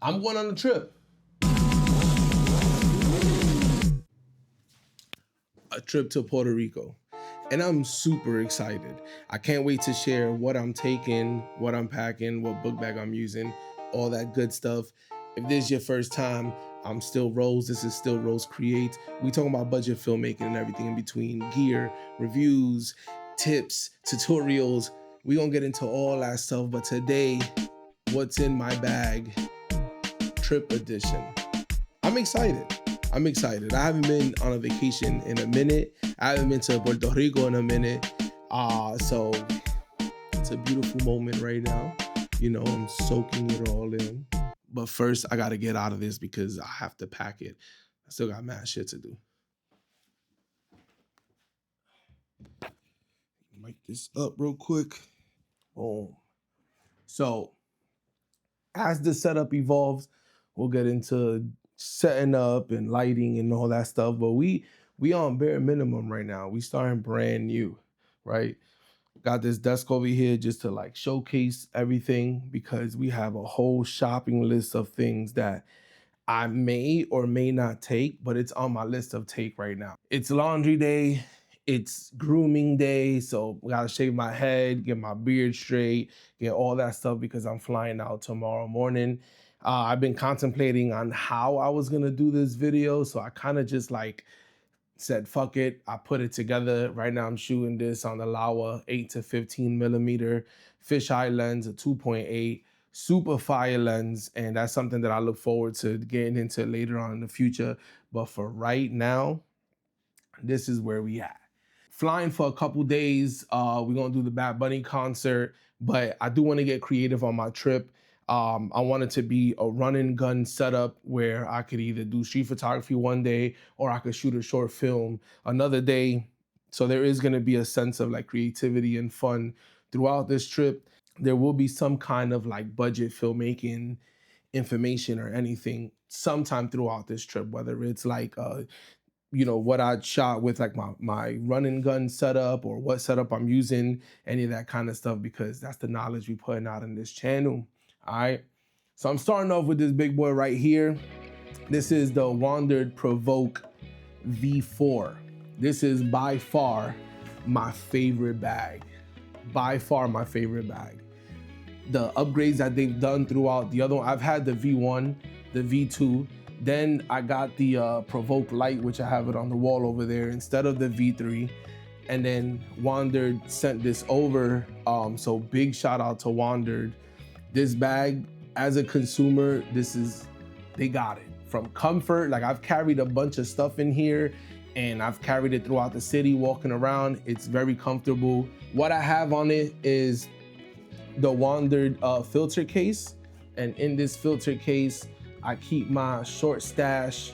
I'm going on a trip. A trip to Puerto Rico. And I'm super excited. I can't wait to share what I'm taking, what I'm packing, what book bag I'm using, all that good stuff. If this is your first time, I'm still Rose. This is still Rose Creates. We talking about budget filmmaking and everything in between, gear, reviews, tips, tutorials. We gonna get into all that stuff. But today, what's in my bag? Trip edition. I'm excited. I'm excited. I haven't been on a vacation in a minute. I haven't been to Puerto Rico in a minute. So it's a beautiful moment right now. You know, I'm soaking it all in. But first, I got to get out of this because I have to pack it. I still got mad shit to do. Mic this up real quick. Boom. So as the setup evolves, we'll get into setting up and lighting and all that stuff. But we on bare minimum right now. We starting brand new, right? Got this desk over here just to like showcase everything because we have a whole shopping list of things that I may or may not take, but it's on my list of take right now. It's laundry day. It's grooming day. So I gotta shave my head, get my beard straight, get all that stuff because I'm flying out tomorrow morning. I've been contemplating on how I was gonna do this video. So I kind of just like said, fuck it. I put it together. Right now I'm shooting this on the Laowa 8 to 15 millimeter fisheye lens, a 2.8 super fire lens. And that's something that I look forward to getting into later on in the future. But for right now, this is where we at. Flying for a couple days. We're gonna do the Bad Bunny concert, but I do want to get creative on my trip. I want it to be a run and gun setup where I could either do street photography one day or I could shoot a short film another day. So there is gonna be a sense of like creativity and fun throughout this trip. There will be some kind of like budget filmmaking information or anything sometime throughout this trip, whether it's like you know, what I shot with like my run and gun setup or what setup I'm using, any of that kind of stuff, because that's the knowledge we putting out in this channel. All right. So I'm starting off with this big boy right here. This is the Wandered Provoke V4. This is by far my favorite bag. By far my favorite bag. The upgrades that they've done throughout the other one, I've had the V1, the V2, then I got the Provoke Lite, which I have it on the wall over there instead of the V3. And then Wandered sent this over. So big shout out to Wandered. This bag, as a consumer, they got it. From comfort, like I've carried a bunch of stuff in here and I've carried it throughout the city walking around. It's very comfortable. What I have on it is the Wandered filter case. And in this filter case, I keep my Short Stash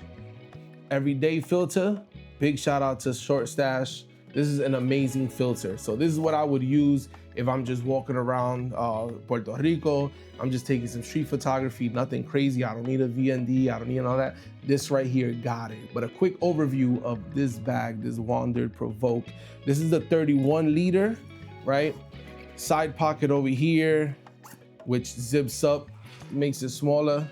everyday filter. Big shout out to Short Stash. This is an amazing filter. So this is what I would use if I'm just walking around Puerto Rico. I'm just taking some street photography, nothing crazy. I don't need a VND, I don't need all that. This right here got it. But a quick overview of this bag, this Wandered Provoke. This is the 31 liter, right? Side pocket over here, which zips up, makes it smaller.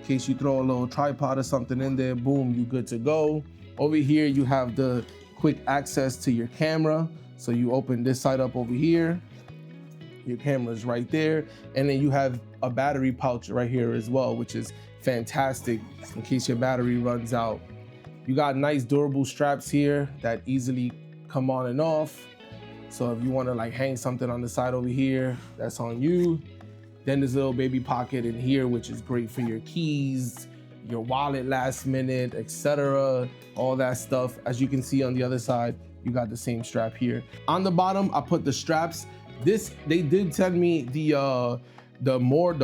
In case you throw a little tripod or something in there, boom, you good to go. Over here, you have the quick access to your camera. So you open this side up over here, your camera's right there. And then you have a battery pouch right here as well, which is fantastic in case your battery runs out. You got nice durable straps here that easily come on and off. So if you wanna like hang something on the side over here, that's on you. Then there's a little baby pocket in here, which is great for your keys, your wallet last minute, etc. All that stuff. As you can see on the other side, you got the same strap here. On the bottom, I put the straps. They did send me the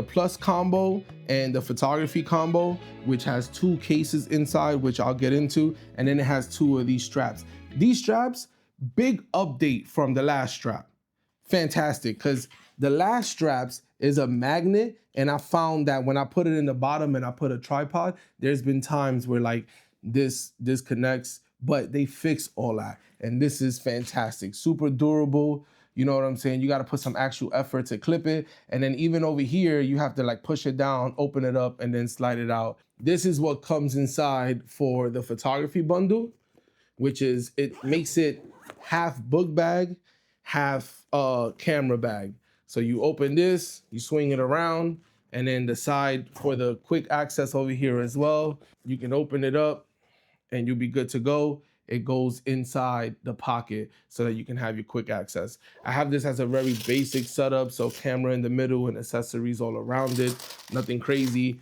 plus combo and the photography combo, which has 2 cases inside, which I'll get into. And then it has 2 of these straps. These straps, big update from the last strap. Fantastic, because the last straps is a magnet, and I found that when I put it in the bottom and I put a tripod, there's been times where like this disconnects, but they fix all that. And this is fantastic, super durable, You know what I'm saying? You got to put some actual effort to clip it. And then even over here, you have to like push it down, open it up, and then slide it out. This is what comes inside for the photography bundle, which is, it makes it half book bag, half camera bag. So you open this, you swing it around, and then the side for the quick access over here as well. You can open it up and you'll be good to go. It goes inside the pocket so that you can have your quick access. I have this as a very basic setup, so camera in the middle and accessories all around it, nothing crazy.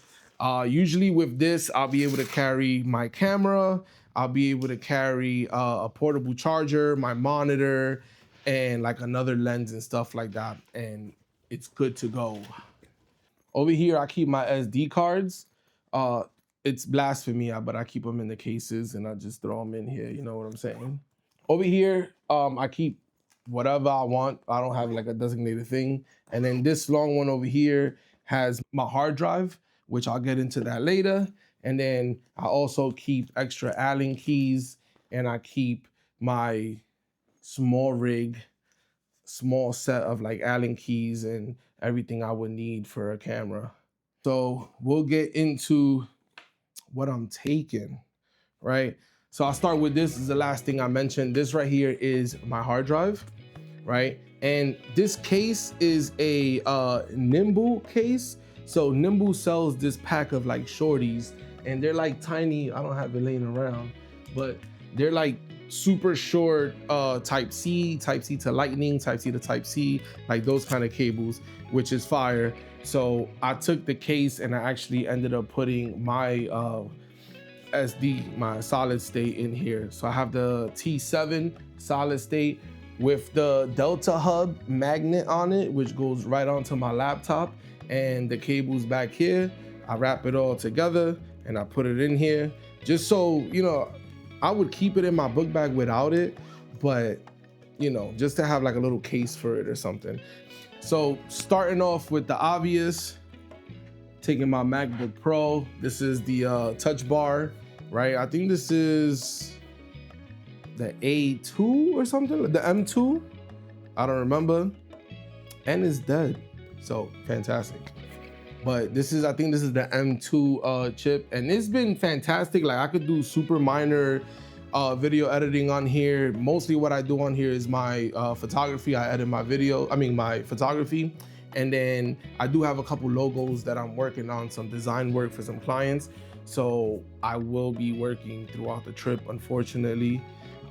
Usually with this, I'll be able to carry my camera, I'll be able to carry a portable charger, my monitor, and like another lens and stuff like that, and it's good to go. Over here, I keep my SD cards. It's blasphemy, but I keep them in the cases and I just throw them in here. You know what I'm saying? Over here, I keep whatever I want. I don't have like a designated thing. And then this long one over here has my hard drive, which I'll get into that later. And then I also keep extra Allen keys, and I keep my small rig, small set of like Allen keys and everything I would need for a camera. So we'll get into what I'm taking, right? So I'll start with this. This is the last thing I mentioned. This right here is my hard drive, right? And this case is a Nimble case. So Nimble sells this pack of like shorties, and they're like tiny. I don't have it laying around, but they're like super short type C to lightning, type C to type C, like those kind of cables, which is fire. So I took the case and I actually ended up putting my SD, my solid state in here. So I have the T7 solid state with the Delta Hub magnet on it, which goes right onto my laptop, and the cables back here. I wrap it all together and I put it in here just so, you know, I would keep it in my book bag without it, but you know, just to have like a little case for it or something. So starting off with the obvious, taking my MacBook Pro. This is the touch bar, right? I think this is the A2 or something, the M2. I don't remember. And it's dead, so fantastic. But this is, I think this is the M2 chip, and it's been fantastic. Like I could do super minor video editing on here. Mostly what I do on here is my photography. I edit my my photography. And then I do have a couple logos that I'm working on, some design work for some clients. So I will be working throughout the trip, unfortunately.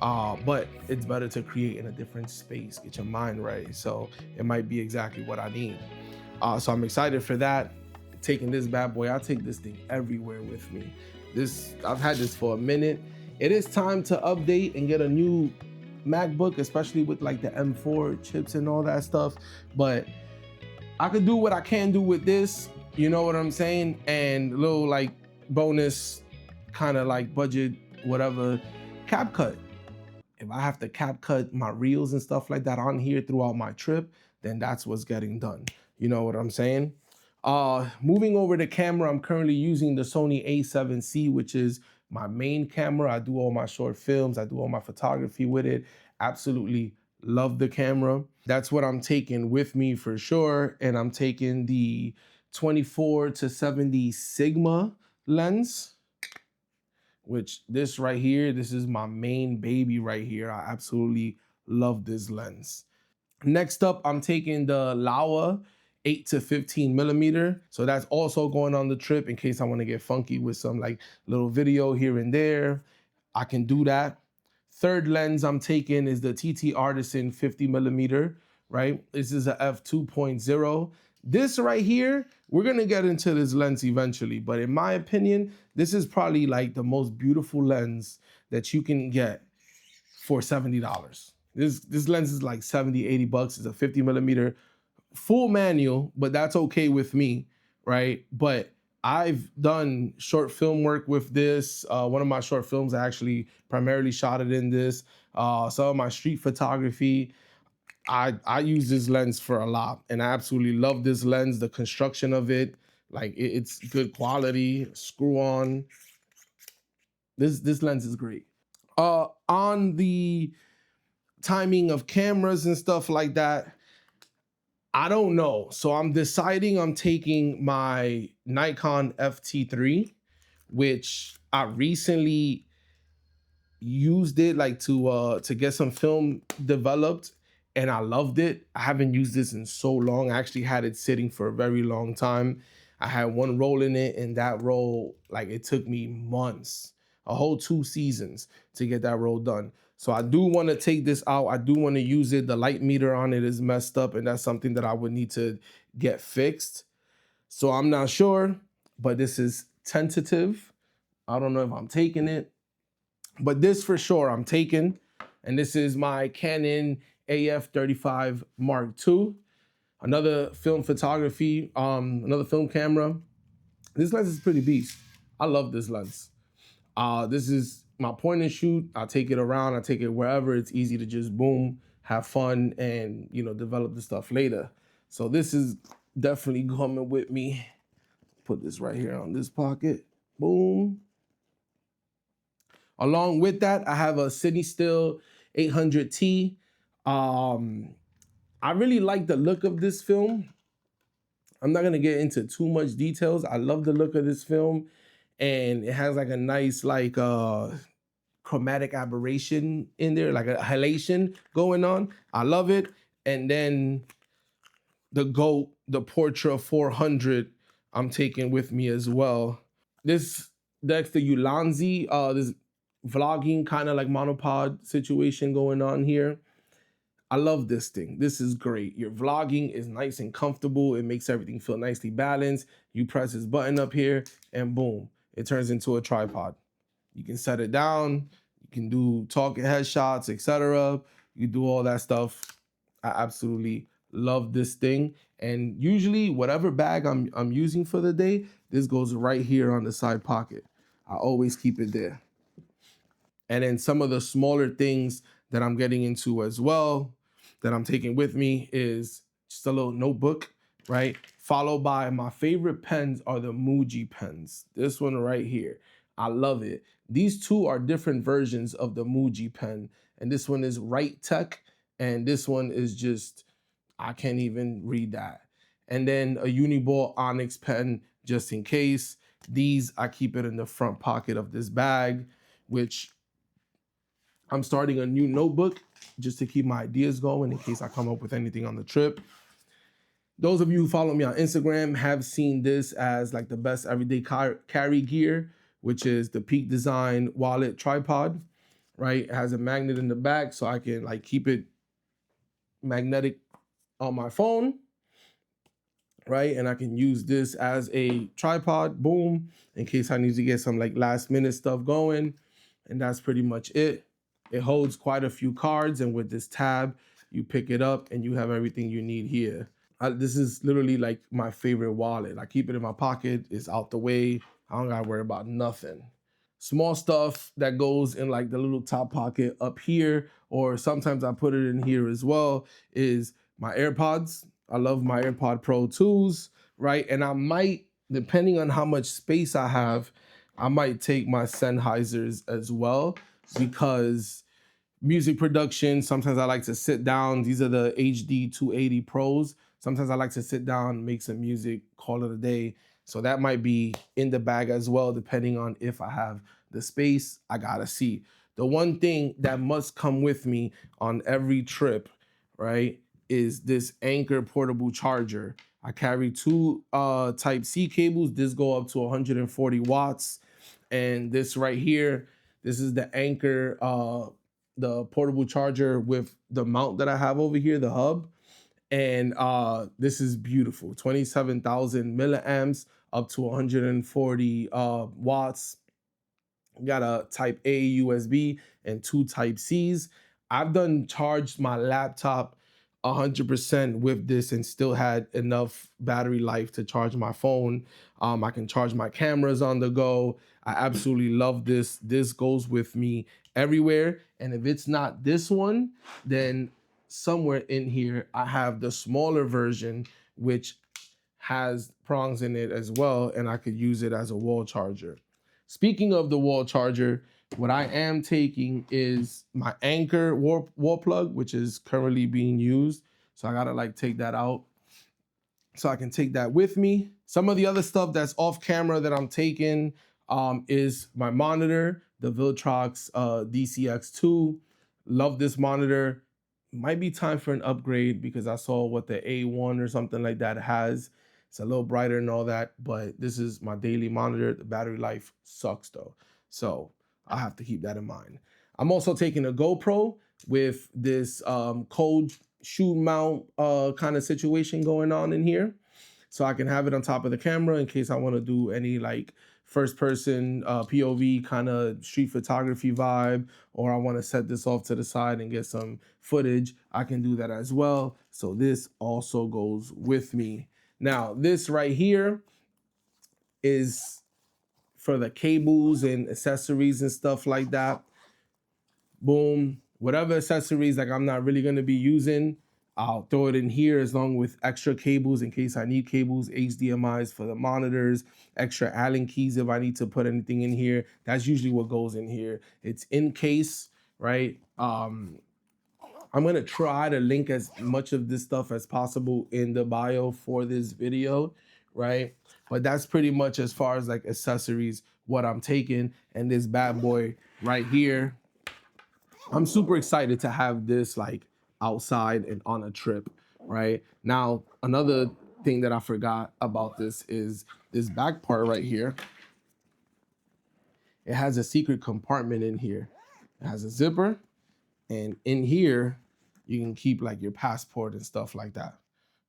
But it's better to create in a different space, get your mind right. So it might be exactly what I need. So I'm excited for that. Taking this bad boy, I'll take this thing everywhere with me. I've had this for a minute. It is time to update and get a new MacBook, especially with like the M4 chips and all that stuff. But I could do what I can do with this, you know what I'm saying? And a little like bonus, kind of like budget, whatever, CapCut. If I have to CapCut my reels and stuff like that on here throughout my trip, then that's what's getting done. You know what I'm saying? Moving over to camera, I'm currently using the Sony A7C, which is my main camera. I do all my short films, I do all my photography with it. Absolutely love the camera. That's what I'm taking with me for sure. And I'm taking the 24-70 Sigma lens, which this right here, this is my main baby right here. I absolutely love this lens. Next up, I'm taking the Laowa 8-15 millimeter. So that's also going on the trip in case I want to get funky with some like little video here and there. I can do that. Third lens I'm taking is the TT Artisan 50 millimeter, right? This is a f2.0. This right here, we're gonna get into this lens eventually, but in my opinion, this is probably like the most beautiful lens that you can get for $70. This lens is like 70, 80 bucks. It's a 50 millimeter full manual, but that's okay with me, right? But I've done short film work with this. One of my short films, I actually primarily shot it in this. Some of my street photography, I use this lens for a lot, and I absolutely love this lens, the construction of it. Like it's good quality, screw on. This lens is great. On the timing of cameras and stuff like that, I don't know. So I'm deciding I'm taking my Nikon FT3, which I recently used it like to get some film developed, and I loved it. I haven't used this in so long. I actually had it sitting for a very long time. I had one roll in it, and that roll, like, it took me months, a whole 2 seasons to get that roll done. So I do want to take this out. I do want to use it. The light meter on it is messed up, and that's something that I would need to get fixed. So I'm not sure, but this is tentative. I don't know if I'm taking it, but this for sure I'm taking. And this is my Canon AF35 Mark II, another film photography, another film camera. This lens is pretty beast. I love this lens. This is my point and shoot. I take it around, I take it wherever. It's easy to just boom, have fun, and develop the stuff later. So this is definitely coming with me. Put this right here on this pocket. Boom. Along with that, I have a Sony Still 800T. I really like the look of this film. I'm not gonna get into too much details. I love the look of this film, and it has like a nice chromatic aberration in there, like a halation going on. I love it. And then the GOAT, the Portra 400, I'm taking with me as well. That's the Ulanzi, this vlogging kind of like monopod situation going on here. I love this thing. This is great. Your vlogging is nice and comfortable. It makes everything feel nicely balanced. You press this button up here and boom, it turns into a tripod. You can set it down. You can do talking headshots, etc. You do all that stuff. I absolutely love this thing. And usually whatever bag I'm using for the day, this goes right here on the side pocket. I always keep it there. And then some of the smaller things that I'm getting into as well, that I'm taking with me, is just a little notebook, right? Followed by my favorite pens are the Muji pens. This one right here. I love it. These two are different versions of the Muji pen. And this one is Right Tech. And this one is just, I can't even read that. And then a Uniball Onyx pen, just in case. These, I keep it in the front pocket of this bag, which I'm starting a new notebook just to keep my ideas going in case I come up with anything on the trip. Those of you who follow me on Instagram have seen this as like the best everyday carry gear, which is the Peak Design wallet tripod, right? It has a magnet in the back so I can like keep it magnetic on my phone, right? And I can use this as a tripod, boom, in case I need to get some like last minute stuff going. And that's pretty much it. It holds quite a few cards, and with this tab, you pick it up and you have everything you need here. This is literally like my favorite wallet. I keep it in my pocket, it's out the way. I don't gotta worry about nothing. Small stuff that goes in like the little top pocket up here, or sometimes I put it in here as well, is my AirPods. I love my AirPod Pro 2s, right? And I might, depending on how much space I have, I might take my Sennheisers as well, because music production, sometimes I like to sit down. These are the HD 280 Pros. Sometimes I like to sit down, make some music, call it a day. So that might be in the bag as well, depending on if I have the space. I gotta see. The one thing that must come with me on every trip, right, is this Anker portable charger. I carry two Type-C cables. This go up to 140 watts. And this right here, this is the Anker, the portable charger with the mount that I have over here, the hub. And this is beautiful. 27,000 milliamps up to 140 watts. Got a Type A USB and two Type Cs. I've done charged my laptop 100% with this and still had enough battery life to charge my phone. I can charge my cameras on the go. I absolutely love this. This goes with me everywhere. And if it's not this one, then somewhere in here, I have the smaller version, which has prongs in it as well, and I could use it as a wall charger. Speaking of the wall charger, what I am taking is my Anker wall plug, which is currently being used. So I gotta like take that out so I can take that with me. Some of the other stuff that's off camera that I'm taking is my monitor, the Viltrox DCX2. Love this monitor. Might be time for an upgrade because I saw what the A1 or something like that has. It's a little brighter and all that, but this is my daily monitor. The battery life sucks though. So I have to keep that in mind. I'm also taking a GoPro with this cold shoe mount kind of situation going on in here. So I can have it on top of the camera in case I want to do any like first person POV kind of street photography vibe, or I want to set this off to the side and get some footage. I can do that as well. So this also goes with me. Now this right here is for the cables and accessories and stuff like that. Boom, whatever accessories like I'm not really gonna be using, I'll throw it in here as long with extra cables in case I need cables, HDMIs for the monitors, extra Allen keys if I need to put anything in here. That's usually what goes in here. It's in case, right? I'm gonna try to link as much of this stuff as possible in the bio for this video, right? But that's pretty much as far as like accessories, what I'm taking. And this bad boy right here, I'm super excited to have this like outside and on a trip, right? Now, another thing that I forgot about this is this back part right here. It has a secret compartment in here. It has a zipper, and in here, you can keep like your passport and stuff like that,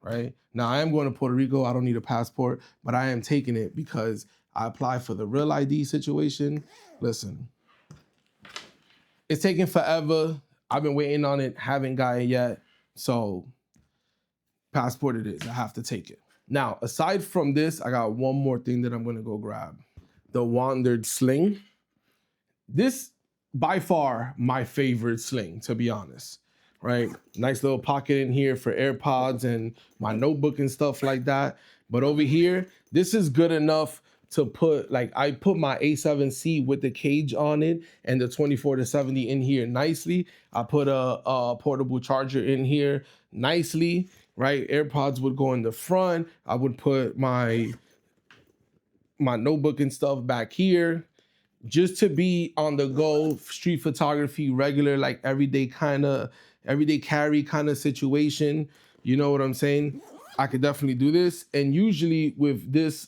right? Now, I am going to Puerto Rico. I don't need a passport, but I am taking it because I applied for the Real ID situation. Listen, it's taking forever. I've been waiting on it, haven't got it yet. So passport it is, I have to take it. Now, aside from this, I got one more thing that I'm gonna go grab. The Wandered Sling. This, by far, my favorite sling, to be honest, right? Nice little pocket in here for AirPods and my notebook and stuff like that. But over here, this is good enough to put, like I put my A7C with the cage on it and the 24-70 in here nicely. I put a portable charger in here nicely, right? AirPods would go in the front. I would put my notebook and stuff back here just to be on the go, street photography, regular, like everyday carry kind of situation. You know what I'm saying? I could definitely do this. And usually with this,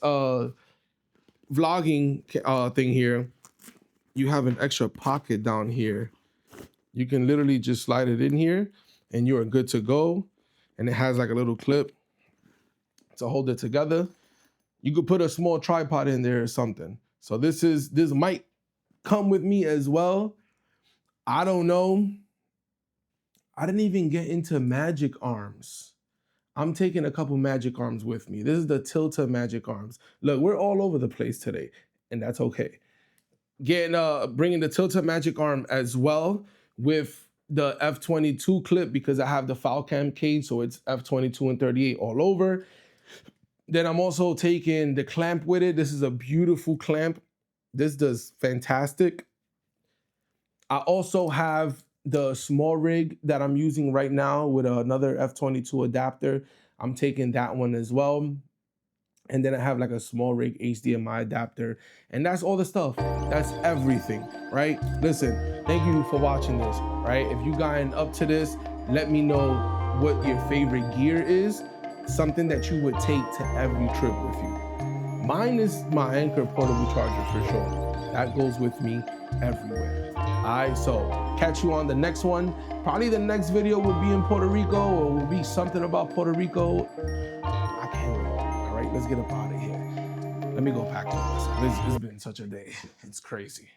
vlogging thing here, you have an extra pocket down here. You can literally just slide it in here and you're good to go. And it has like a little clip to hold it together. You could put a small tripod in there or something. So this might come with me as well. I don't know. I didn't even get into magic arms. I'm taking a couple magic arms with me. This is the Tilta magic arms. Look, we're all over the place today, and that's okay. Bringing the Tilta magic arm as well with the F22 clip because I have the foul cam cage, so it's F22 and 38 all over. Then I'm also taking the clamp with it. This is a beautiful clamp. This does fantastic. I also have the small rig that I'm using right now with another F22 adapter. I'm taking that one as well. And then I have like a small rig HDMI adapter. And that's all the stuff. That's everything, right? Listen, thank you for watching this, right? If you gotten up to this, let me know what your favorite gear is. Something that you would take to every trip with you. Mine is my Anker portable charger for sure. That goes with me everywhere. All right, so catch you on the next one. Probably the next video will be in Puerto Rico or will be something about Puerto Rico. I can't wait. All right, let's get up out of here. Let me go pack this. It's been such a day. It's crazy.